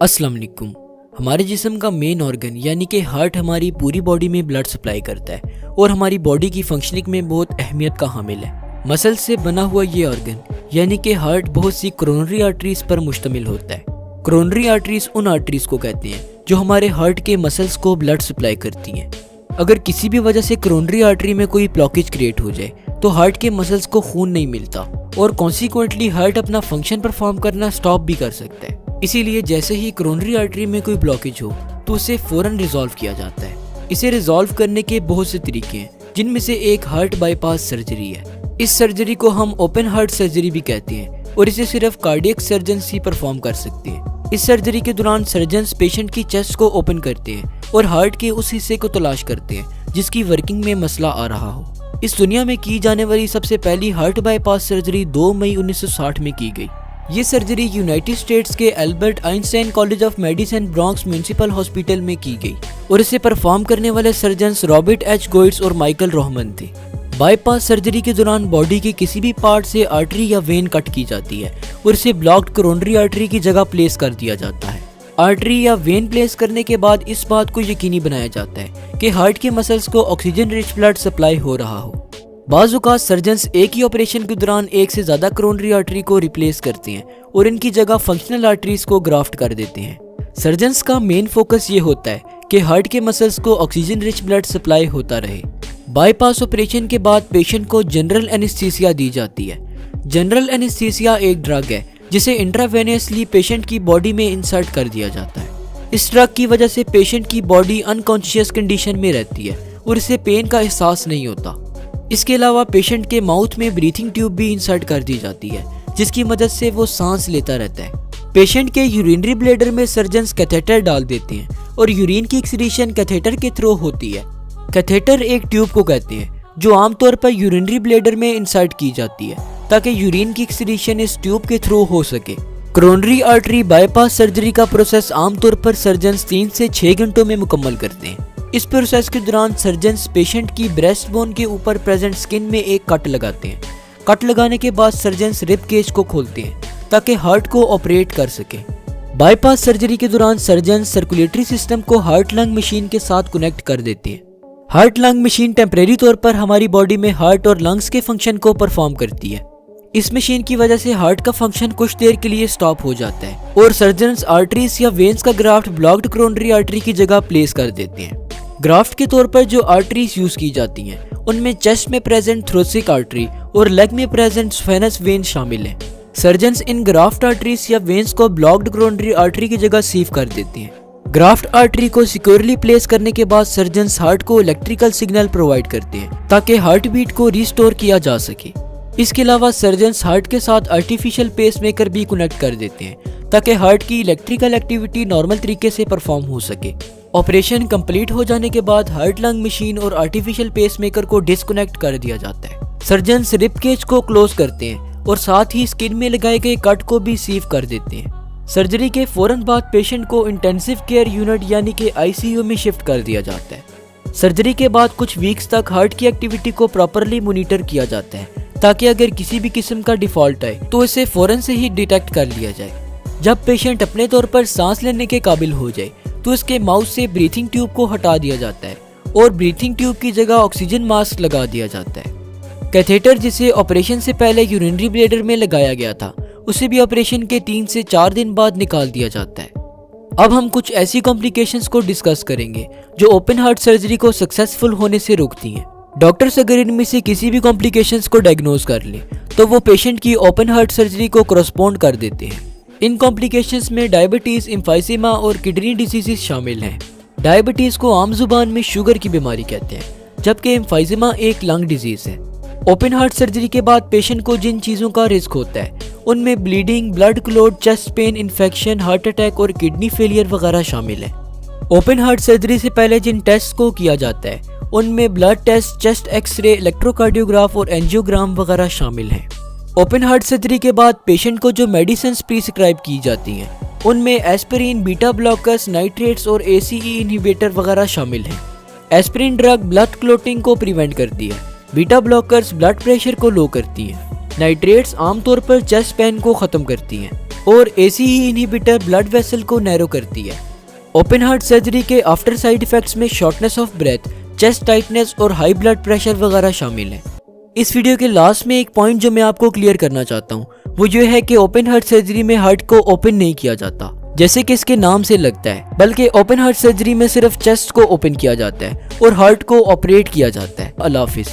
अस्सलाम वालेकुम। हमारे जिस्म का मेन ऑर्गन यानी कि हार्ट हमारी पूरी बॉडी में ब्लड सप्लाई करता है और हमारी बॉडी की फंक्शनिंग में बहुत अहमियत का हामिल है। मसल से बना हुआ ये ऑर्गन यानी कि हार्ट बहुत सी कोरोनरी आर्टरीज पर मुश्तमिल होता है। कोरोनरी आर्टरीज उन आर्टरीज को कहते हैं जो हमारे हार्ट के मसल्स को ब्लड सप्लाई करती हैं। अगर किसी भी वजह से कोरोनरी आर्टरी में कोई ब्लॉकेज क्रिएट हो जाए तो हार्ट के मसल्स को खून नहीं मिलता और कॉन्सिक्वेंटली हार्ट अपना फंक्शन परफॉर्म करना स्टॉप भी कर सकता है। इसीलिए जैसे ही कोरोनरी आर्टरी में कोई ब्लॉकेज हो तो उसे फौरन रिजॉल्व किया जाता है। इसे रिजॉल्व करने के बहुत से तरीके हैं, जिनमें से एक हार्ट बाईपास सर्जरी है। इस सर्जरी को हम ओपन हार्ट सर्जरी भी कहते हैं और इसे सिर्फ कार्डियक सर्जन्स ही परफॉर्म कर सकते हैं। इस सर्जरी के दौरान सर्जन्स पेशेंट की चेस्ट को ओपन करते हैं और हार्ट के उस हिस्से को तलाश करते हैं जिसकी वर्किंग में मसला आ रहा हो। इस दुनिया में की जाने वाली सबसे पहली हार्ट बाईपास सर्जरी 2 मई 1960 में की गई। ये सर्जरी यूनाइटेड स्टेट्स के Albert Einstein college of medicine Bronx municipal hospital में की गई और इसे परफॉर्म करने वाले सर्जन्स रॉबर्ट एच गोइट्स और माइकल रोहमन थे। बाईपास सर्जरी के दौरान बॉडी के किसी भी पार्ट से आर्टरी या वेन कट की जाती है और इसे ब्लॉक्ड कोरोनरी आर्टरी की जगह प्लेस कर दिया जाता है। आर्टरी या वेन प्लेस करने के बाद इस बात को यकीनी बनाया जाता है कि हार्ट के मसल्स को ऑक्सीजन रिच ब्लड सप्लाई हो रहा हो। बाज़ औक़ात सर्जन्स एक ही ऑपरेशन के दौरान एक से ज़्यादा कोरोनरी आर्टरी को रिप्लेस करते हैं और इनकी जगह फंक्शनल आर्टरीज को ग्राफ्ट कर देते हैं। सर्जन्स का मेन फोकस ये होता है कि हार्ट के मसल्स को ऑक्सीजन रिच ब्लड सप्लाई होता रहे। बाईपास ऑपरेशन के बाद पेशेंट को जनरल एनेस्थीसिया दी जाती है। जनरल एनेस्थीसिया एक ड्रग है जिसे इंट्रावेनियसली पेशेंट की बॉडी में इंसर्ट कर दिया जाता है। इस ड्रग की वजह से पेशेंट की बॉडी अनकॉन्शियस कंडीशन में रहती है और इसे पेन का एहसास नहीं होता। इसके अलावा पेशेंट के माउथ में ब्रीथिंग ट्यूब भी इंसर्ट कर दी जाती है जिसकी मदद से वो सांस लेता रहता है। पेशेंट के यूरिनरी ब्लैडर में सर्जन्स कैथेटर डाल देते हैं और यूरिन की एक्सक्रीशन कैथेटर के थ्रू होती है। कैथेटर एक ट्यूब को कहते हैं जो आमतौर पर यूरिनरी ब्लैडर में इंसर्ट की जाती है ताकि यूरिन की एक्सक्रीशन इस ट्यूब के थ्रू हो सके। कोरोनरी आर्टरी बाईपास सर्जरी का प्रोसेस आमतौर पर सर्जन्स 3 से 6 घंटों में मुकम्मल करते हैं। इस प्रोसेस के दौरान सर्जन्स पेशेंट की ब्रेस्ट बोन के ऊपर प्रेजेंट स्किन में एक कट लगाते हैं। कट लगाने के बाद सर्जन्स रिब केज को खोलते हैं ताकि हार्ट को ऑपरेट कर सके। बाईपास सर्जरी के दौरान सर्जन्स सर्कुलेटरी सिस्टम को हार्ट लंग मशीन के साथ कनेक्ट कर देते हैं। हार्ट लंग मशीन टेम्परेरी तौर पर हमारी बॉडी में हार्ट और लंग्स के फंक्शन को परफॉर्म करती है। इस मशीन की वजह से हार्ट का फंक्शन कुछ देर के लिए स्टॉप हो जाता है और सर्जन्स आर्टरीज या वेन्स का ग्राफ्ट ब्लॉक्ड कोरोनरी आर्टरी की जगह प्लेस कर देते हैं। ग्राफ्ट के तौर पर जो आर्टरीज यूज की जाती हैं उनमें चेस्ट में प्रेजेंट थोरैसिक आर्टरी और लेग में प्रेजेंट स्फेनस वेन शामिल हैं। सर्जन्स इन ग्राफ्ट आर्टरीज या वेन्स को ब्लॉक्ड कोरोनरी आर्टरी की जगह सीव कर देते हैं। ग्राफ्ट आर्टरी को सिक्योरली प्लेस करने के बाद सर्जन्स हार्ट को इलेक्ट्रिकल सिग्नल प्रोवाइड करते हैं ताकि हार्ट बीट को रिस्टोर किया जा सके। इसके अलावा सर्जन्स हार्ट के साथ आर्टिफिशियल पेस मेकर भी कनेक्ट कर देते हैं ताकि हार्ट की इलेक्ट्रिकल एक्टिविटी नॉर्मल तरीके से परफॉर्म हो सके। ऑपरेशन कंप्लीट हो जाने के बाद हार्ट लंग मशीन और आर्टिफिशियल पेस मेकर को डिस्कनेक्ट कर दिया जाता है। सर्जन्स रिब केज को क्लोज करते हैं और साथ ही स्किन में लगाए गए कट को भी सीव कर देते हैं। सर्जरी के फौरन बाद पेशेंट को इंटेंसिव केयर यूनिट यानी कि ICU में शिफ्ट कर दिया जाता है। सर्जरी के बाद कुछ वीक्स तक हार्ट की एक्टिविटी को प्रॉपरली मॉनिटर किया जाता है ताकि अगर किसी भी किस्म का डिफॉल्ट आए तो इसे फौरन से ही डिटेक्ट कर लिया जाए। जब पेशेंट अपने तौर पर सांस लेने के काबिल हो जाए तो इसके माउथ से ब्रीथिंग ट्यूब को हटा दिया जाता है और ब्रीथिंग ट्यूब की जगह ऑक्सीजन मास्क लगा दिया जाता है। कैथेटर जिसे ऑपरेशन से पहले यूरिनरी ब्लैडर में लगाया गया था उसे भी ऑपरेशन के 3 से 4 दिन बाद निकाल दिया जाता है। अब हम कुछ ऐसी कॉम्प्लिकेशंस को डिस्कस करेंगे जो ओपन हार्ट सर्जरी को सक्सेसफुल होने से रोकती हैं। डॉक्टर्स अगर इनमें से किसी भी कॉम्प्लिकेशंस को डायग्नोज कर ले तो वो पेशेंट की ओपन हार्ट सर्जरी को करस्पॉन्ड कर देते हैं। इन कॉम्प्लिकेशंस में डायबिटीज, एम्फाइसेमा और किडनी डिजीजेस शामिल हैं। डायबिटीज को आम जुबान में शुगर की बीमारी कहते हैं जबकि एम्फाइसेमा एक लंग डिजीज है। ओपन हार्ट सर्जरी के बाद पेशेंट को जिन चीज़ों का रिस्क होता है उनमें bleeding, blood clot, chest pain, infection, heart attack और किडनी फेलियर वगैरह शामिल है। ओपन हार्ट सर्जरी से पहले जिन टेस्ट को किया जाता है उनमें blood test, chest x-ray, electrocardiograph और एंजियोग्राम वगैरह शामिल हैं। ओपन हार्ट सर्जरी के बाद पेशेंट को जो मेडिसिन प्रिस्क्राइब की जाती हैं उनमें एस्पिरिन, बीटा ब्लॉकर्स, नाइट्रेट्स और ACE इनहिबिटर वगैरह शामिल हैं। एस्पिरिन ड्रग ब्लड क्लॉटिंग को प्रिवेंट करती है। बीटा ब्लॉकर्स ब्लड प्रेशर को लो करती हैं। नाइट्रेट्स आमतौर पर चेस्ट पेन को ख़त्म करती हैं। और एसी ही इनहिबिटर ब्लड वेसल को नैरो करती है। ओपन हार्ट सर्जरी के आफ्टर साइड इफेक्ट्स में shortness of breath, chest tightness और हाई ब्लड प्रेशर वगैरह शामिल है। इस वीडियो के लास्ट में एक पॉइंट जो मैं आपको क्लियर करना चाहता हूँ वो ये है कि ओपन हार्ट सर्जरी में हार्ट को ओपन नहीं किया जाता जैसे कि इसके नाम से लगता है, बल्कि ओपन हार्ट सर्जरी में सिर्फ चेस्ट को ओपन किया जाता है और हार्ट को ऑपरेट किया जाता है। अल्लाह हाफिज़।